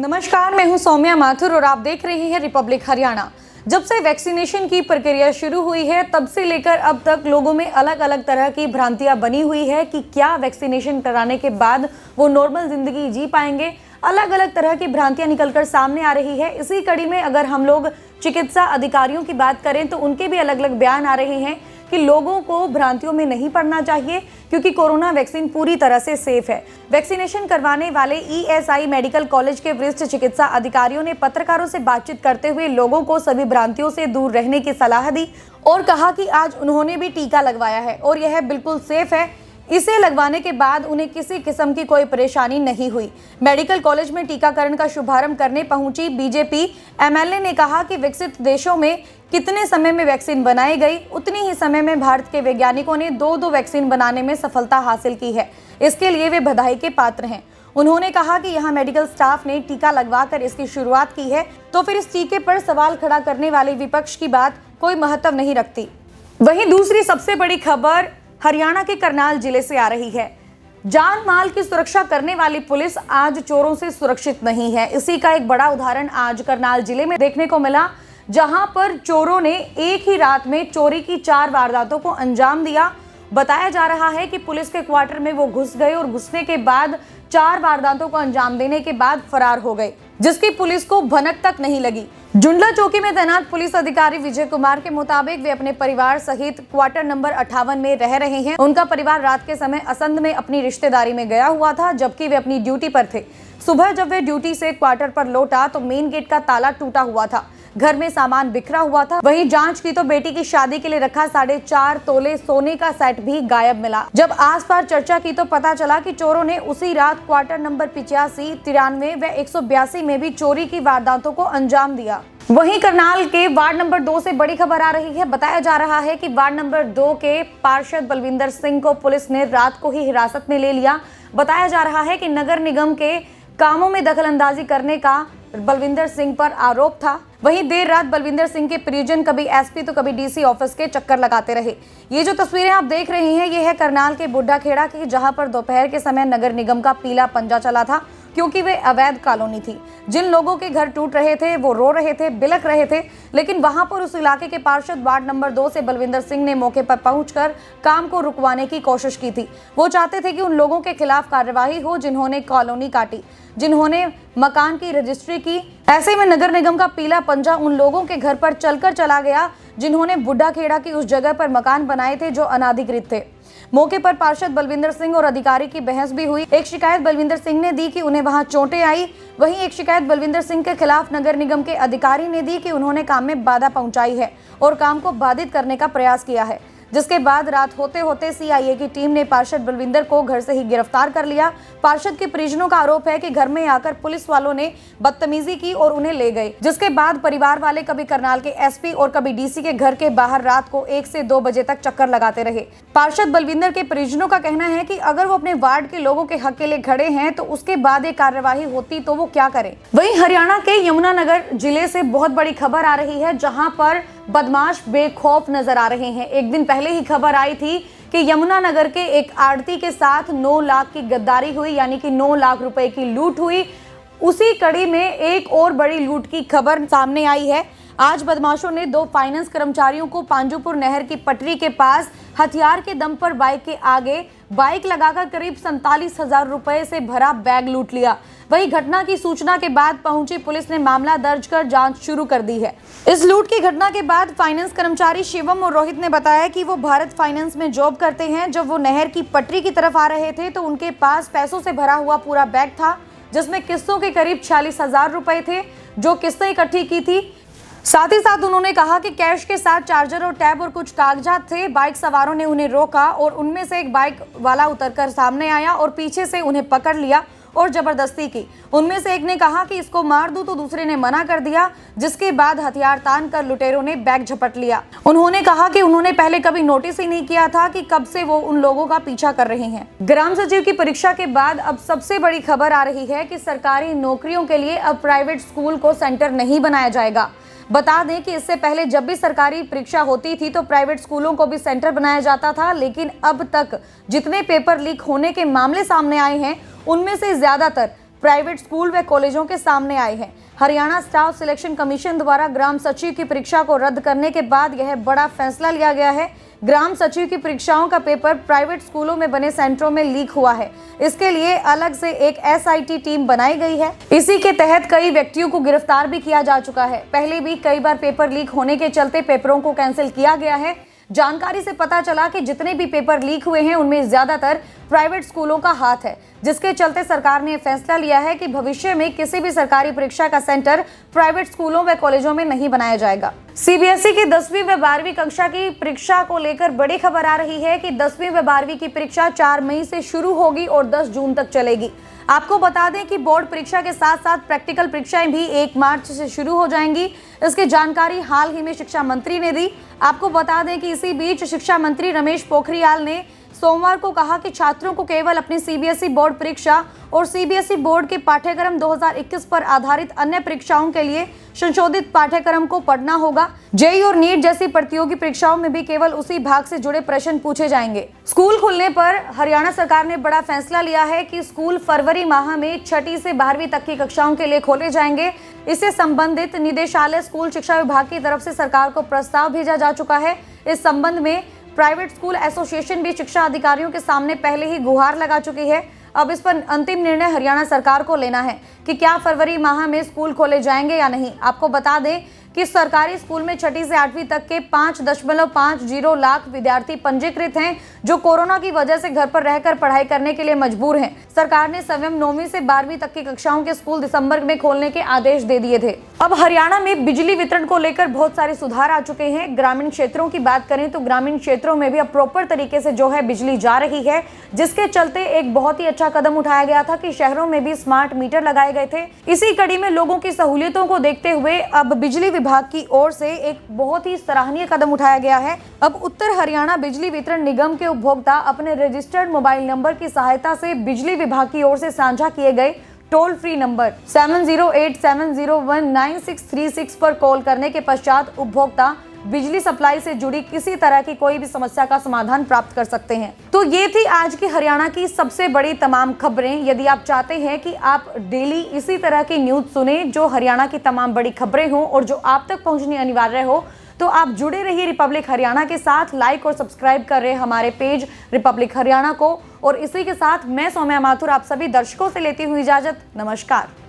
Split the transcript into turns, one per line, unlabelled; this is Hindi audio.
नमस्कार, मैं हूं सौम्या माथुर और आप देख रहे हैं रिपब्लिक हरियाणा। जब से वैक्सीनेशन की प्रक्रिया शुरू हुई है तब से लेकर अब तक लोगों में अलग अलग तरह की भ्रांतियां बनी हुई है कि क्या वैक्सीनेशन कराने के बाद वो नॉर्मल जिंदगी जी पाएंगे। अलग अलग तरह की भ्रांतियां निकलकर सामने आ रही है। इसी कड़ी में अगर हम लोग चिकित्सा अधिकारियों की बात करें तो उनके भी अलग अलग बयान आ रहे हैं कि लोगों को भ्रांतियों में नहीं पड़ना चाहिए क्योंकि कोरोना वैक्सीन पूरी तरह से सेफ है। वैक्सीनेशन करवाने वाले ईएसआई मेडिकल कॉलेज के वरिष्ठ चिकित्सा अधिकारियों ने पत्रकारों से बातचीत करते हुए लोगों को सभी भ्रांतियों से दूर रहने की सलाह दी और कहा कि आज उन्होंने भी टीका लगवाया है और यह बिल्कुल सेफ है। इसे लगवाने के बाद उन्हें किसी किस्म की कोई परेशानी नहीं हुई। मेडिकल कॉलेज में टीकाकरण का शुभारंभ करने पहुंची बीजेपी एमएलए ने कहा कि विकसित देशों में कितने समय में वैक्सीन बनाई गई, उतनी ही समय में भारत के वैज्ञानिकों ने दो वैक्सीन बनाने में सफलता हासिल की है। इसके लिए वे बधाई के पात्र हैं। उन्होंने कहा कि यहाँ मेडिकल स्टाफ ने टीका लगवाकर इसकी शुरुआत की है, तो फिर इस टीके पर सवाल खड़ा करने वाले विपक्ष की बात कोई महत्व नहीं रखती। वहीं दूसरी सबसे बड़ी खबर हरियाणा के करनाल जिले से आ रही है। जान माल की सुरक्षा करने वाली पुलिस आज चोरों से सुरक्षित नहीं है। इसी का एक बड़ा उदाहरण आज करनाल जिले में देखने को मिला, जहां पर चोरों ने एक ही रात में चोरी की 4 वारदातों को अंजाम दिया। बताया जा रहा है कि पुलिस के क्वार्टर में वो घुस गए और घुसने के बाद 4 वारदातों को अंजाम देने के बाद फरार हो गए, जिसकी पुलिस को भनक तक नहीं लगी। जुंडला चौकी में तैनात पुलिस अधिकारी विजय कुमार के मुताबिक वे अपने परिवार सहित क्वार्टर नंबर 58 में रह रहे हैं। उनका परिवार रात के समय असंध में अपनी रिश्तेदारी में गया हुआ था, जबकि वे अपनी ड्यूटी पर थे। सुबह जब वे ड्यूटी से क्वार्टर पर लौटा तो मेन गेट का ताला टूटा हुआ था, घर में सामान बिखरा हुआ था। वहीं जांच की तो बेटी की शादी के लिए रखा 4.5 तोले सोने का सेट भी गायब मिला। जब आसपास चर्चा की तो पता चला कि चोरों ने उसी रात क्वार्टर नंबर 85, 93 व 182 में भी चोरी की वारदातों को अंजाम दिया। वहीं करनाल के वार्ड नंबर 2 से बड़ी खबर आ रही है। बताया जा रहा है कि वार्ड नंबर 2 के पार्षद बलविंदर सिंह को पुलिस ने रात को ही हिरासत में ले लिया। बताया जा रहा है कि नगर निगम के कामों में दखलंदाजी करने का बलविंदर सिंह पर आरोप था। वहीं देर रात बलविंदर सिंह के परिजन कभी एसपी तो कभी डीसी ऑफिस के चक्कर लगाते रहे। ये जो तस्वीरें आप देख रहे हैं ये है करनाल के बुड्ढा खेड़ा की, जहां पर दोपहर के समय नगर निगम का पीला पंजा चला था क्योंकि वे अवैध कॉलोनी थी। जिन लोगों के घर टूट रहे थे वो रो रहे थे, बिलख रहे थे, लेकिन वहां पर उस इलाके के पार्षद वार्ड नंबर 2 से बलविंदर सिंह ने मौके पर पहुंचकर काम को रुकवाने की कोशिश की थी। वो चाहते थे कि उन लोगों के खिलाफ कार्रवाई हो जिन्होंने कॉलोनी काटी, जिन्होंने मकान की रजिस्ट्री की। ऐसे में नगर निगम का पीला पंजा उन लोगों के घर पर चलकर चला गया जिन्होंने बुड्ढा खेड़ा की उस जगह पर मकान बनाए थे जो अनाधिकृत थे। मौके पर पार्षद बलविंदर सिंह और अधिकारी की बहस भी हुई। एक शिकायत बलविंदर सिंह ने दी कि उन्हें वहां चोटें आई। वहीं एक शिकायत बलविंदर सिंह के खिलाफ नगर निगम के अधिकारी ने दी कि उन्होंने काम में बाधा पहुंचाई है और काम को बाधित करने का प्रयास किया है। जिसके बाद रात होते होते सीआईए की टीम ने पार्षद बलविंदर को घर से ही गिरफ्तार कर लिया। पार्षद के परिजनों का आरोप है कि घर में आकर पुलिस वालों ने बदतमीजी की और उन्हें ले गए, जिसके बाद परिवार वाले कभी करनाल के एसपी और कभी डीसी के घर के बाहर रात को 1 से 2 बजे तक चक्कर लगाते रहे। पार्षद बलविंदर के परिजनों का कहना है कि अगर वो अपने वार्ड के लोगों के हक के लिए खड़े हैं तो उसके बाद एक कार्यवाही होती तो वो क्या करें। वहीं हरियाणा के यमुनानगर जिले से बहुत बड़ी खबर आ रही है, जहां पर बदमाश बेखौफ नजर आ रहे हैं। एक दिन पहले ही खबर आई थी कि यमुनानगर के एक आड़ती के साथ 9 लाख की गद्दारी हुई, यानी कि 9 लाख रुपए की लूट हुई। उसी कड़ी में एक और बड़ी लूट की खबर सामने आई है। आज बदमाशों ने 2 फाइनेंस कर्मचारियों को पांजुपुर नहर की पटरी के पास हथियार के दम पर बाइक के आगे बाइक लगाकर करीब 47,000 रुपए से भरा बैग लूट लिया। वही घटना की सूचना के बाद पहुंची पुलिस ने मामला दर्ज कर जांच शुरू कर दी है। इस लूट की घटना के बाद फाइनेंस कर्मचारी शिवम और रोहित ने बताया कि वो भारत फाइनेंस में जॉब करते हैं। जब वो नहर की पटरी की तरफ आ रहे थे तो उनके पास पैसों से भरा हुआ पूरा बैग था, जिसमें किस्तों के करीब 46,000 रुपए थे, जो किस्तें इकट्ठी की थी। साथ ही साथ उन्होंने कहा कि कैश के साथ चार्जर और टैब और कुछ कागजात थे। बाइक सवारों ने उन्हें रोका और उनमें से एक बाइक वाला उतरकर सामने आया और पीछे से उन्हें पकड़ लिया और जबरदस्ती की। उनमें से एक ने कहा कि इसको मार दूं तो दूसरे ने मना कर दिया, जिसके बाद हथियार तान कर लुटेरों ने बैग झपट लिया। उन्होंने कहा कि उन्होंने पहले कभी नोटिस ही नहीं किया था कि कब से वो उन लोगों का पीछा कर रहे हैं। ग्राम सचिव की परीक्षा के बाद अब सबसे बड़ी खबर आ रही है कि सरकारी नौकरियों के लिए अब प्राइवेट स्कूल को सेंटर नहीं बनाया जाएगा। बता दें कि इससे पहले जब भी सरकारी परीक्षा होती थी तो प्राइवेट स्कूलों को भी सेंटर बनाया जाता था, लेकिन अब तक जितने पेपर लीक होने के मामले सामने आए हैं उनमें से ज्यादातर प्राइवेट स्कूल व कॉलेजों के सामने आए हैं। हरियाणा स्टाफ सिलेक्शन कमीशन द्वारा ग्राम सचिव की परीक्षा को रद्द करने के बाद यह बड़ा फैसला लिया गया है। ग्राम सचिव की परीक्षाओं का पेपर प्राइवेट स्कूलों में बने सेंटरों में लीक हुआ है। इसके लिए अलग से एक SIT टीम बनाई गई है। इसी के तहत कई व्यक्तियों को गिरफ्तार भी किया जा चुका है। पहले भी कई बार पेपर लीक होने के चलते पेपरों को कैंसिल किया गया है। जानकारी से पता चला कि जितने भी पेपर लीक हुए हैं उनमें ज्यादातर प्राइवेट स्कूलों का हाथ है, जिसके चलते सरकार ने फैसला लिया है कि भविष्य में किसी भी सरकारी परीक्षा का सेंटर प्राइवेट स्कूलों व कॉलेजों में नहीं बनाया जाएगा। CBSE की 10वीं व 12वीं कक्षा की परीक्षा को लेकर बड़ी खबर आ रही है कि 10वीं व 12वीं की परीक्षा 4 मई से शुरू होगी और 10 जून तक चलेगी। आपको बता दें कि बोर्ड परीक्षा के साथ साथ प्रैक्टिकल परीक्षाएं भी 1 मार्च से शुरू हो जाएंगी। इसकी जानकारी हाल ही में शिक्षा मंत्री ने दी। आपको बता दें कि इसी बीच शिक्षा मंत्री रमेश पोखरियाल ने सोमवार को कहा कि छात्रों को केवल अपनी CBSE बोर्ड परीक्षा और CBSE बोर्ड के पाठ्यक्रम 2021 पर आधारित अन्य परीक्षाओं के लिए संशोधित पाठ्यक्रम को पढ़ना होगा। JEE और नीट जैसी प्रतियोगी परीक्षाओं में भी केवल उसी भाग से जुड़े प्रश्न पूछे जाएंगे। स्कूल खुलने पर हरियाणा सरकार ने बड़ा फैसला लिया है कि स्कूल फरवरी माह में 6ठी से 12वीं तक की कक्षाओं के लिए खोले जाएंगे। इससे संबंधित निदेशालय स्कूल शिक्षा विभाग की तरफ से सरकार को प्रस्ताव भेजा जा चुका है। इस संबंध में प्राइवेट स्कूल एसोसिएशन भी शिक्षा अधिकारियों के सामने पहले ही गुहार लगा चुकी है। अब इस पर अंतिम निर्णय हरियाणा सरकार को लेना है कि क्या फरवरी माह में स्कूल खोले जाएंगे या नहीं। आपको बता दें कि सरकारी स्कूल में 6ठी से 8वीं तक के 5.50 लाख विद्यार्थी पंजीकृत हैं, जो कोरोना की वजह से घर पर रहकर पढ़ाई करने के लिए मजबूर हैं। सरकार ने स्वयं 9वीं से 12वीं तक की कक्षाओं के स्कूल दिसंबर में खोलने के आदेश दे दिए थे। अब हरियाणा में बिजली वितरण को लेकर बहुत सारे सुधार आ चुके हैं। ग्रामीण क्षेत्रों की बात करें तो ग्रामीण क्षेत्रों में भी अब प्रॉपर तरीके से जो है बिजली जा रही है, जिसके चलते एक बहुत ही अच्छा कदम उठाया गया था कि शहरों में भी स्मार्ट मीटर लगाए गए थे। इसी कड़ी में लोगों की सहूलियतों को देखते हुए अब बिजली विभाग की ओर से एक बहुत ही सराहनीय कदम उठाया गया है। अब उत्तर हरियाणा बिजली वितरण निगम के उपभोक्ता अपने रजिस्टर्ड मोबाइल नंबर की सहायता से बिजली विभाग की ओर से साझा किए गए टोल फ्री नंबर 7087019636 पर कॉल करने के पश्चात उपभोक्ता बिजली सप्लाई से जुड़ी किसी तरह की कोई भी समस्या का समाधान प्राप्त कर सकते हैं। तो ये थी आज की हरियाणा की सबसे बड़ी तमाम खबरें। यदि आप चाहते हैं कि आप डेली इसी तरह की न्यूज सुने जो हरियाणा की तमाम बड़ी खबरें हों और जो आप तक पहुंचनी अनिवार्य हो, तो आप जुड़े रहिए रिपब्लिक हरियाणा के साथ। लाइक और सब्सक्राइब कर रहे हमारे पेज रिपब्लिक हरियाणा को। और इसी के साथ मैं सौम्या माथुर आप सभी दर्शकों से लेती हुई इजाजत। नमस्कार।